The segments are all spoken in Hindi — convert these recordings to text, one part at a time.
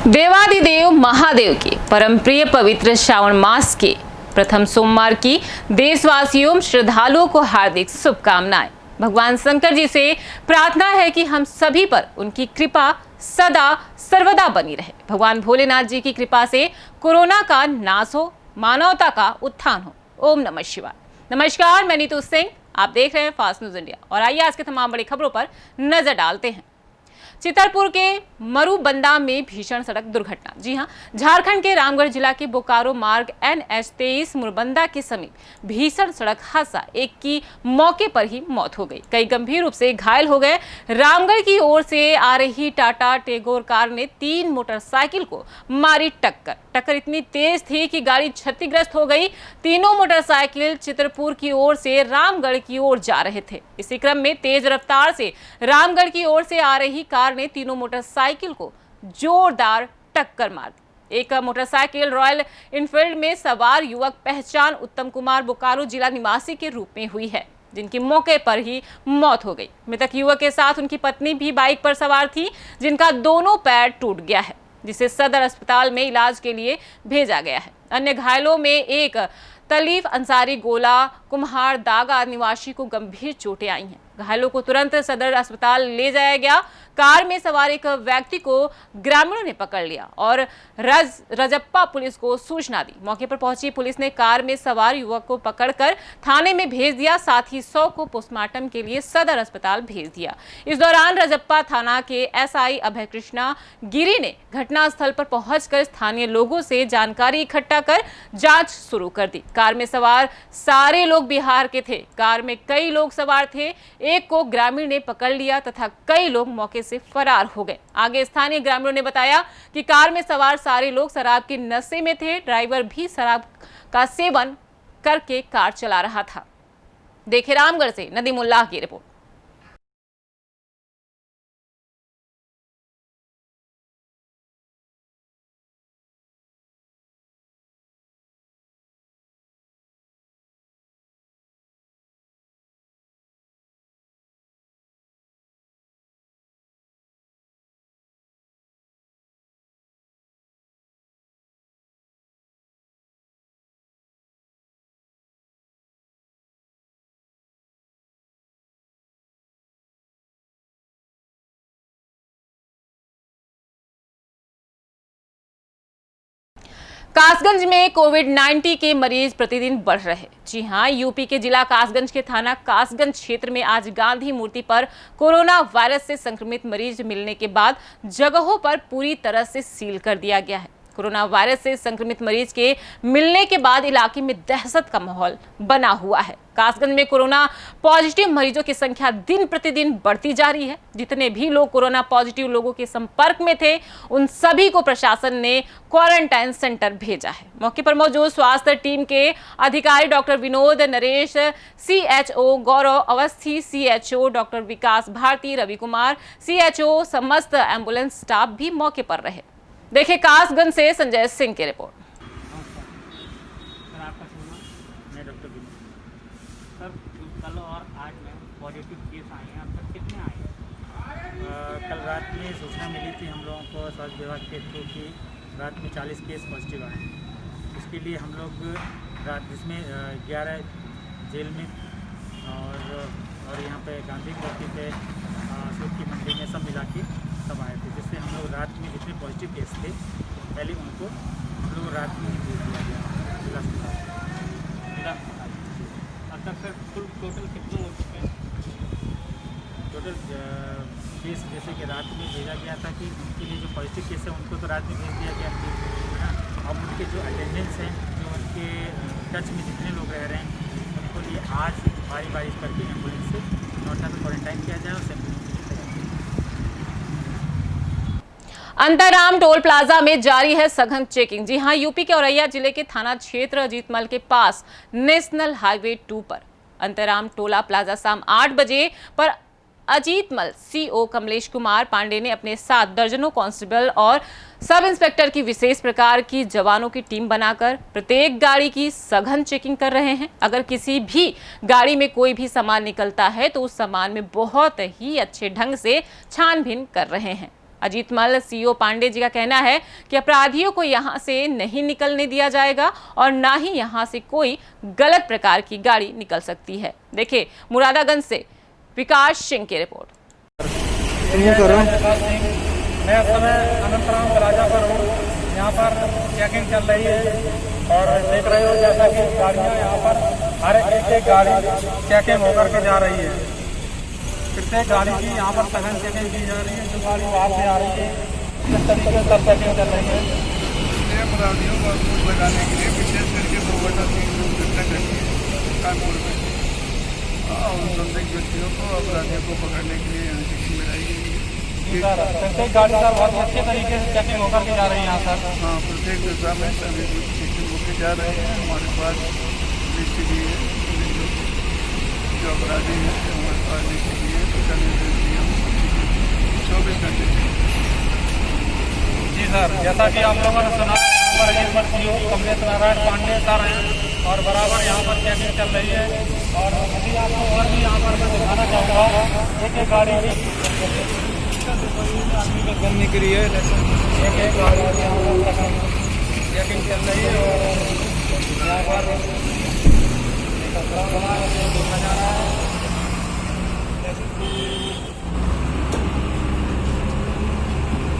देवादिदेव महादेव के परम प्रिय पवित्र श्रावण मास के प्रथम सोमवार की देशवासियों श्रद्धालुओं को हार्दिक शुभकामनाएं। भगवान शंकर जी से प्रार्थना है कि हम सभी पर उनकी कृपा सदा सर्वदा बनी रहे। भगवान भोलेनाथ जी की कृपा से कोरोना का नाश हो, मानवता का उत्थान हो। ओम नमः शिवाय। नमस्कार, मैं नीतू सिंह, आप देख रहे हैं फास्ट न्यूज इंडिया और आइए आज के तमाम बड़ी खबरों पर नजर डालते हैं। चितरपुर के मरुबंदा में भीषण सड़क दुर्घटना। जी हां, झारखंड के रामगढ़ जिला के बोकारो मार्ग NH-23 मुरबंदा के समीप भीषण सड़क हादसा, एक की मौके पर ही मौत हो गई, कई गंभीर रूप से घायल हो गए। रामगढ़ की ओर से आ रही टाटा टेगोर कार ने 3 मोटरसाइकिल को मारी टक्कर। टक्कर इतनी तेज थी कि गाड़ी क्षतिग्रस्त हो गई। तीनों मोटरसाइकिल चितरपुर की ओर से रामगढ़ की ओर जा रहे थे। इसी क्रम में तेज रफ्तार से रामगढ़ की ओर से आ रही कार ने तीनों मोटरसाइकिल को जोरदार टक्कर मार दी। एक मोटरसाइकिल रॉयल इनफील्ड में सवार युवक पहचान उत्तम कुमार बोकारो जिला निवासी के रूप में हुई है, जिनकी मौके पर ही मौत हो गई। मृतक युवक के साथ उनकी पत्नी भी बाइक पर सवार थी, जिनका दोनों पैर टूट गया है, जिसे सदर अस्पताल में इलाज के लिए भेजा गया है। अन्य घायलों में एक तलीफ अंसारी गोला कुम्हार दागा निवासी को गंभीर चोटें आई हैं। घायलों को तुरंत सदर अस्पताल ले जाया गया। कार में सवार एक व्यक्ति को ग्रामीणों ने पकड़ लिया और रजप्पा पुलिस को सूचना दी। मौके पर पहुंची पुलिस ने कार में सवार युवक को पकड़कर थाने में भेज दिया, साथ ही 100 को पोस्टमार्टम के लिए सदर अस्पताल भेज दिया। इस दौरान रजप्पा थाना के SI अभय कृष्णा गिरी ने घटनास्थल पर पहुंचकर स्थानीय लोगों से जानकारी इकट्ठा कर जांच शुरू कर दी। कार में सवार सारे लोग बिहार के थे। कार में कई लोग सवार थे। एक को ग्रामीण ने पकड़ लिया तथा कई लोग मौके से फरार हो गए। आगे स्थानीय ग्रामीणों ने बताया कि कार में सवार सारे लोग शराब के नशे में थे। ड्राइवर भी शराब का सेवन करके कार चला रहा था। देखिए रामगढ़ से नदीमुल्लाह की रिपोर्ट। कासगंज में कोविड-19 के मरीज प्रतिदिन बढ़ रहे। जी हां, यूपी के जिला कासगंज के थाना कासगंज क्षेत्र में आज गांधी मूर्ति पर कोरोना वायरस से संक्रमित मरीज मिलने के बाद जगहों पर पूरी तरह से सील कर दिया गया है। कोरोना वायरस से संक्रमित मरीज के मिलने के बाद इलाके में दहशत का माहौल बना हुआ है। कासगंज में कोरोना पॉजिटिव मरीजों की संख्या दिन प्रतिदिन बढ़ती जा रही है। जितने भी लोग कोरोना पॉजिटिव लोगों के संपर्क में थे, उन सभी को प्रशासन ने क्वारंटाइन सेंटर भेजा है। मौके पर मौजूद स्वास्थ्य टीम के अधिकारी डॉक्टर विनोद नरेश, CHO गौरव अवस्थी, CHO डॉक्टर विकास भारती, रवि कुमार, CHO, समस्त एम्बुलेंस स्टाफ भी मौके पर रहे। देखिए कासगंज से संजय सिंह की रिपोर्ट। मैं डॉक्टर विनोद। सर, कल और आज में पॉजिटिव केस आए हैं, अब तक कितने आए हैं? कल रात में सूचना मिली थी हम लोगों को स्वास्थ्य विभाग के थ्रू कि रात में 40 केस पॉजिटिव आए हैं। इसके लिए हम लोग रात जिसमें 11 जेल में और यहाँ पे गांधी मूर्ति पे सूट की मंडी में सब मिला के सब आए थे, जिससे हम लोग रात में जितने पॉजिटिव केस थे पहले उनको हम लोग रात में भेज दिया गया जिला अस्पताल। अब तक सर कुल टोटल कितने हो चुके हैं? टोटल केस जैसे कि रात में भेजा गया था कि उनके लिए जो पॉजिटिव केस है उनको तो रात में भेज दिया गया है ना। अब उनके जो अटेंडेंस हैं, जो उनके टच में जितने लोग रह रहे हैं, उनको लिए आज बारी करके एम्बुलेंस से नौटा में क्वारंटाइन किया जाए और सेंपलिंग के लिए तैयार किया जाए। अंतराम टोल प्लाजा में जारी है सघन चेकिंग। जी हां, यूपी के औरैया जिले के थाना क्षेत्र अजीतमल के पास नेशनल हाईवे 2 पर अंतराम टोला प्लाजा शाम 8 बजे पर अजीतमल CO कमलेश कुमार पांडे ने अपने साथ दर्जनों कांस्टेबल और सब इंस्पेक्टर की विशेष प्रकार की जवानों की टीम बनाकर प्रत्येक गाड़ी की सघन चेकिंग कर रहे हैं। अगर किसी भी गाड़ी में कोई भी सामान निकलता है तो उस सामान में बहुत ही अच्छे ढंग से छानबीन कर रहे हैं। अजीत मल सीओ पांडे जी का कहना है कि अपराधियों को यहां से नहीं निकलने दिया जाएगा और ना ही यहां से कोई गलत प्रकार की गाड़ी निकल सकती है। देखिए मुरादागंज से विकास सिंह की रिपोर्ट। मैं इस समय अनंतराम प्लाजा पर हूँ। यहाँ पर चेकिंग चल रही है और देख रहे हो जैसा कि गाड़ियाँ यहाँ पर हर एक गाड़ी चेकिंग होकर के जा रही है। प्रत्येक गाड़ी की यहाँ पर सघन चेकिंग की जा रही है। जो गाड़ी बाहर से आ रही है इस तरीके से सब चेकिंग चल रही है। अपराधियों को अंकुश लगाने के लिए विशेष करके 2/3 जो घटना घटी है कानपुर में, उन संदिग्ध व्यक्तियों को अपराधियों को पकड़ने के लिए यहाँ चेकिंग लगाई गई है। सर प्रत्येक गाड़ी सर बहुत अच्छे तरीके से चेकिंग होकर के जा रही है यहाँ सर। हाँ, प्रत्येक दिशा में सभी चेकिंग होकर जा रहे हैं। हमारे पास लिस्ट भी है, जो अपराधी हैं हमारे पास लिस्ट भी है, दिशा निर्देश भी है, 24 घंटे। जी सर, जैसा कि आप लोगों ने सुना अजीत मल सीओ कमलेश नारायण पांडे सर हैं और बराबर यहाँ पर चेकिंग चल रही है। और अभी आपको और भी यहाँ पर मैं दिखाना चाहूँगा एक गाड़ी आदमी को करने के लिए एक गाड़ी चेकिंग चल रही है और यहाँ पर देखा जा रहा है।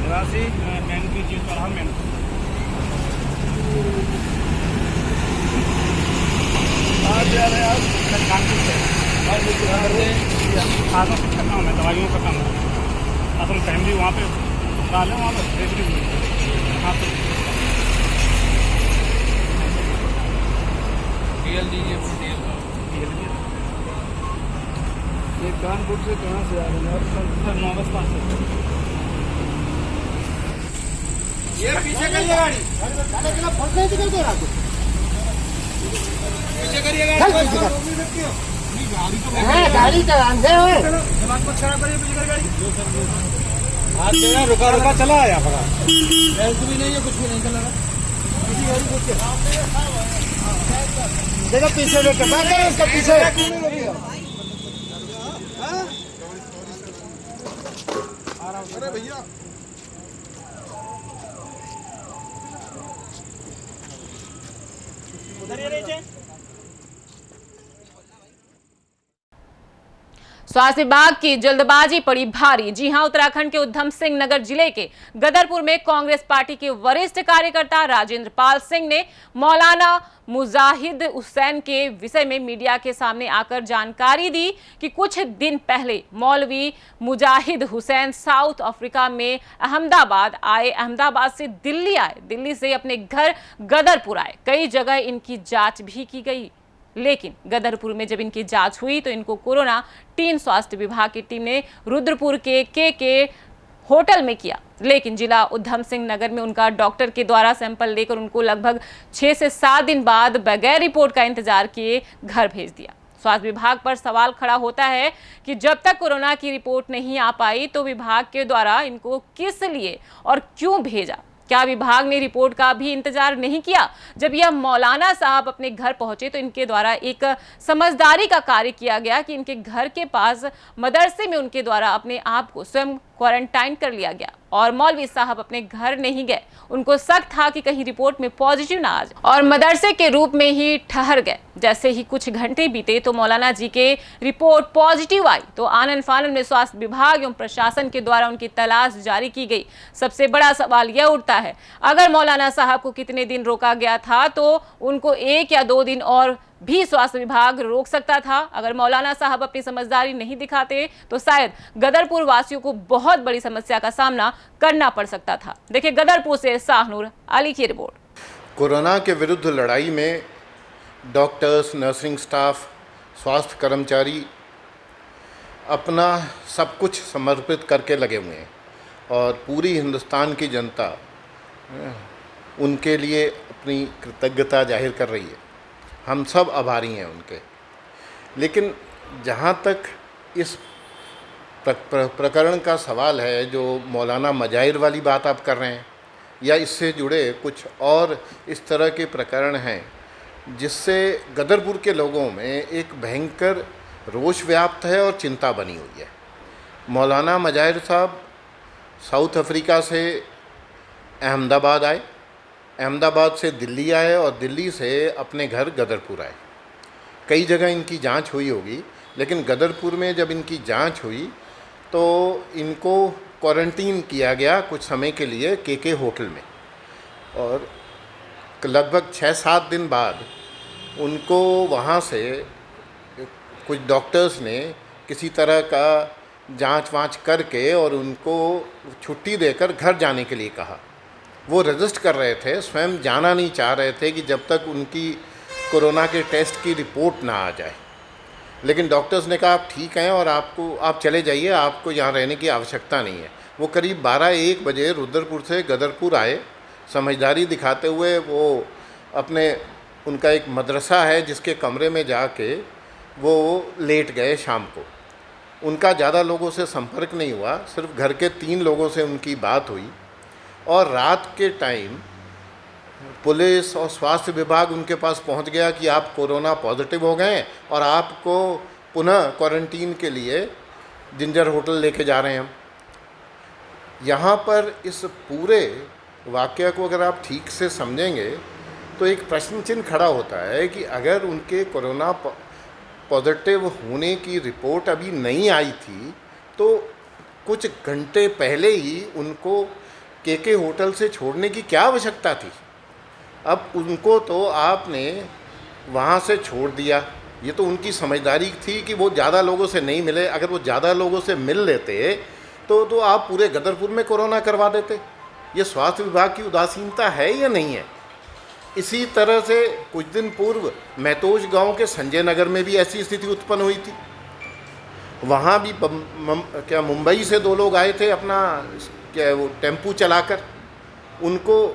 निवासी मैन की चीज पर हम आज जा रहे हैं आज कानपुर से खासों का काम है, दवाइयों का काम है। असल फैमिली वहाँ पे डाले वहाँ पर बेचती हुई हाँ तो डीएल दीजिए ये कानपुर से कहाँ से आ रहे हैं सर? 9 बजे पास से ये पीछे करिए गाड़ी पीछे करिए गाड़ी का अंधे हुए दिमाग मत खराब करिए, पीछे गाड़ी हाथ देना, रुका रुका चला आया पड़ा भी नहीं है, कुछ भी नहीं चल रहा। किसी गाड़ी को देखो पीछे में कटा कर उसका पीछे अरे भैया उधर ही रही। स्वास्थ्य विभाग की जल्दबाजी पड़ी भारी। जी हां, उत्तराखंड के उधम सिंह नगर जिले के गदरपुर में कांग्रेस पार्टी के वरिष्ठ कार्यकर्ता राजेंद्र पाल सिंह ने मौलाना मुजाहिद हुसैन के विषय में मीडिया के सामने आकर जानकारी दी कि कुछ दिन पहले मौलवी मुजाहिद हुसैन साउथ अफ्रीका में अहमदाबाद आए, अहमदाबाद से दिल्ली आए, दिल्ली से अपने घर गदरपुर आए। कई जगह इनकी जांच भी की गई, लेकिन गदरपुर में जब इनकी जांच हुई तो इनको कोरोना टीम स्वास्थ्य विभाग की टीम ने रुद्रपुर के होटल में किया, लेकिन जिला उधम सिंह नगर में उनका डॉक्टर के द्वारा सैंपल लेकर उनको लगभग 6 से 7 दिन बाद बगैर रिपोर्ट का इंतजार किए घर भेज दिया। स्वास्थ्य विभाग पर सवाल खड़ा होता है कि जब तक कोरोना की रिपोर्ट नहीं आ पाई तो विभाग के द्वारा इनको किस लिए और क्यों भेजा? क्या विभाग ने रिपोर्ट का भी इंतजार नहीं किया? जब यह मौलाना साहब अपने घर पहुंचे तो इनके द्वारा एक समझदारी का कार्य किया गया कि इनके घर के पास मदरसे में उनके द्वारा अपने आप को स्वयं क्वारंटाइन कर लिया गया और मौलवी साहब अपने घर नहीं गए। उनको शक था कि कहीं रिपोर्ट में पॉजिटिव ना आ जाए और मदरसे के रूप में ही ठहर गए। जैसे ही कुछ घंटे बीते तो मौलाना जी के रिपोर्ट पॉजिटिव आई तो आनन फानन में स्वास्थ्य विभाग एवं प्रशासन के द्वारा उनकी तलाश जारी की गई। सबसे बड़ा सवाल यह उठता है, अगर मौलाना साहब को कितने दिन रोका गया था तो उनको 1 या 2 दिन और भी स्वास्थ्य विभाग रोक सकता था। अगर मौलाना साहब अपनी समझदारी नहीं दिखाते तो शायद गदरपुर वासियों को बहुत बड़ी समस्या का सामना करना पड़ सकता था। देखिए गदरपुर से शाहनूर अली की रिपोर्ट। कोरोना के विरुद्ध लड़ाई में डॉक्टर्स, नर्सिंग स्टाफ, स्वास्थ्य कर्मचारी अपना सब कुछ समर्पित करके लगे हुए हैं और पूरी हिंदुस्तान की जनता उनके लिए अपनी कृतज्ञता जाहिर कर रही है। हम सब आभारी हैं उनके। लेकिन जहाँ तक इस प्रकरण का सवाल है, जो मौलाना मजाहिर वाली बात आप कर रहे हैं या इससे जुड़े कुछ और इस तरह के प्रकरण हैं जिससे गदरपुर के लोगों में एक भयंकर रोष व्याप्त है और चिंता बनी हुई है। मौलाना मजाहिर साहब साउथ अफ्रीका से अहमदाबाद आए, अहमदाबाद से दिल्ली आए और दिल्ली से अपने घर गदरपुर आए। कई जगह इनकी जांच हुई होगी, लेकिन गदरपुर में जब इनकी जांच हुई तो इनको क्वारंटीन किया गया कुछ समय के लिए केके होटल में, और लगभग 6-7 दिन बाद उनको वहाँ से कुछ डॉक्टर्स ने किसी तरह का जांच वांच करके और उनको छुट्टी देकर घर जाने के लिए कहा। वो रेजिस्ट कर रहे थे, स्वयं जाना नहीं चाह रहे थे कि जब तक उनकी कोरोना के टेस्ट की रिपोर्ट ना आ जाए। लेकिन डॉक्टर्स ने कहा आप ठीक हैं और आप चले जाइए, आपको यहाँ रहने की आवश्यकता नहीं है। वो करीब 12-1 बजे रुद्रपुर से गदरपुर आए। समझदारी दिखाते हुए वो अपने उनका एक मदरसा है जिसके कमरे में जाके वो लेट गए। शाम को उनका ज़्यादा लोगों से संपर्क नहीं हुआ, सिर्फ घर के 3 लोगों से उनकी बात हुई। और रात के टाइम पुलिस और स्वास्थ्य विभाग उनके पास पहुंच गया कि आप कोरोना पॉजिटिव हो गए और आपको पुनः क्वारंटीन के लिए जिंजर होटल लेके जा रहे हैं हम। यहाँ पर इस पूरे वाक़या को अगर आप ठीक से समझेंगे तो एक प्रश्न चिन्ह खड़ा होता है कि अगर उनके कोरोना पॉजिटिव होने की रिपोर्ट अभी नहीं आई थी तो कुछ घंटे पहले ही उनको केके होटल से छोड़ने की क्या आवश्यकता थी। अब उनको तो आपने वहाँ से छोड़ दिया, ये तो उनकी समझदारी थी कि वो ज़्यादा लोगों से नहीं मिले। अगर वो ज़्यादा लोगों से मिल लेते तो आप पूरे गदरपुर में कोरोना करवा देते। ये स्वास्थ्य विभाग की उदासीनता है या नहीं है? इसी तरह से कुछ दिन पूर्व मैतोज गांव के संजय नगर में भी ऐसी स्थिति उत्पन्न हुई थी। वहाँ भी मुंबई से 2 लोग आए थे अपना वो टेम्पू चलाकर, उनको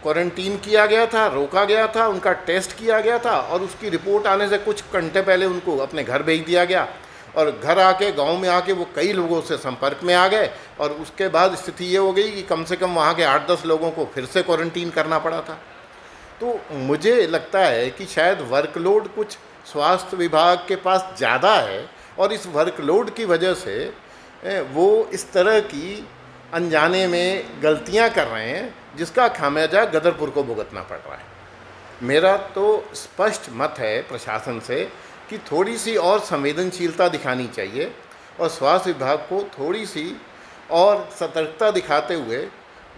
क्वारंटीन किया गया था, रोका गया था, उनका टेस्ट किया गया था और उसकी रिपोर्ट आने से कुछ घंटे पहले उनको अपने घर भेज दिया गया। और घर आके गांव में आके वो कई लोगों से संपर्क में आ गए और उसके बाद स्थिति ये हो गई कि कम से कम वहाँ के 8-10 लोगों को फिर से क्वारंटीन करना पड़ा था। तो मुझे लगता है कि शायद वर्कलोड कुछ स्वास्थ्य विभाग के पास ज़्यादा है और इस वर्कलोड की वजह से वो इस तरह की अनजाने में गलतियां कर रहे हैं जिसका खामियाजा गदरपुर को भुगतना पड़ रहा है। मेरा तो स्पष्ट मत है प्रशासन से कि थोड़ी सी और संवेदनशीलता दिखानी चाहिए और स्वास्थ्य विभाग को थोड़ी सी और सतर्कता दिखाते हुए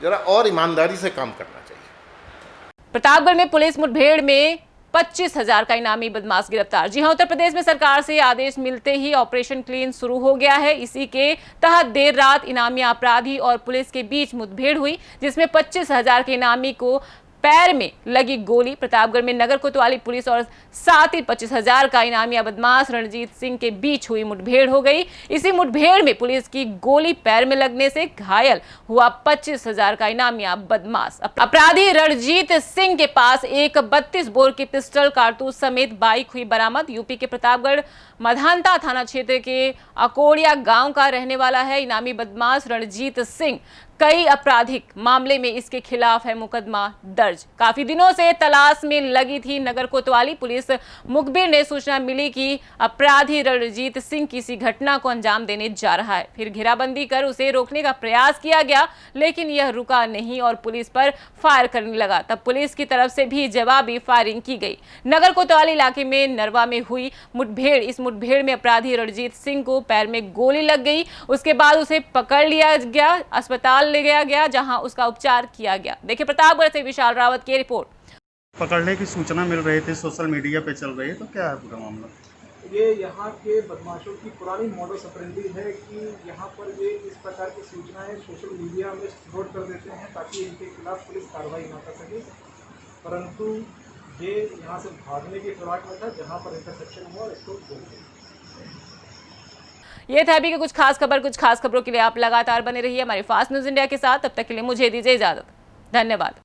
ज़रा और ईमानदारी से काम करना चाहिए। प्रतापगढ़ में पुलिस मुठभेड़ में 25,000 का इनामी बदमाश गिरफ्तार। जी हां, उत्तर प्रदेश में सरकार से आदेश मिलते ही ऑपरेशन क्लीन शुरू हो गया है। इसी के तहत देर रात इनामी अपराधी और पुलिस के बीच मुठभेड़ हुई, जिसमें 25,000 के इनामी को पैर में लगी गोली। प्रतापगढ़ में नगर कोतवाली पुलिस और साथ ही 25,000 का इनामी बदमाश रणजीत सिंह के बीच हुई मुठभेड़ हो गई। इसी मुठभेड़ में पुलिस की गोली पैर में लगने से घायल हुआ 25,000 का इनामी बदमाश। अपराधी रणजीत सिंह के पास एक 32 बोर की पिस्टल, कारतूस समेत बाइक हुई बरामद। यूपी के प्रतापगढ़ मधानता थाना क्षेत्र के अकोड़िया गांव का रहने वाला है। इनामी बदमाश रणजीत सिंह कई आपराधिक मामले में इसके खिलाफ है मुकदमा दर्ज। काफी दिनों से तलाश में लगी थी नगर कोतवाली पुलिस। मुखबिर ने सूचना मिली कि अपराधी रणजीत सिंह किसी घटना को अंजाम देने जा रहा है। फिर घेराबंदी कर उसे रोकने का प्रयास किया गया, लेकिन यह रुका नहीं और पुलिस पर फायर करने लगा। तब पुलिस की तरफ से भी जवाबी फायरिंग की गई। नगर कोतवाली इलाके में नरवा में हुई मुठभेड़। इस मुठभेड़ में अपराधी रणजीत सिंह को पैर में गोली लग गई। उसके बाद उसे पकड़ लिया गया, अस्पताल ले गया गया, जहां उसका उपचार किया गया। देखिए प्रतापगढ़ से विशाल रावत की रिपोर्ट। पकड़ने की सूचना मिल रही थी, सोशल मीडिया पे चल रही है, तो क्या है पूरा मामला? ये यहाँ के बदमाशों की पुरानी मॉडस ऑपरेंडी है कि यहाँ पर ये इस प्रकार की सूचनाएं सोशल मीडिया में अपलोड कर देते हैं ताकि इनके खिलाफ पुलिस कार्रवाई ना कर सके, परंतु ये यहाँ से भागने की फिराक में था। जहाँ पर इंटरसेप्शन हुआ इसको बोल दिया। ये था अभी की कुछ खास खबरों के लिए आप लगातार बने रहिए हमारे फास्ट न्यूज इंडिया के साथ। तब तक के लिए मुझे दीजिए इजाजत। धन्यवाद।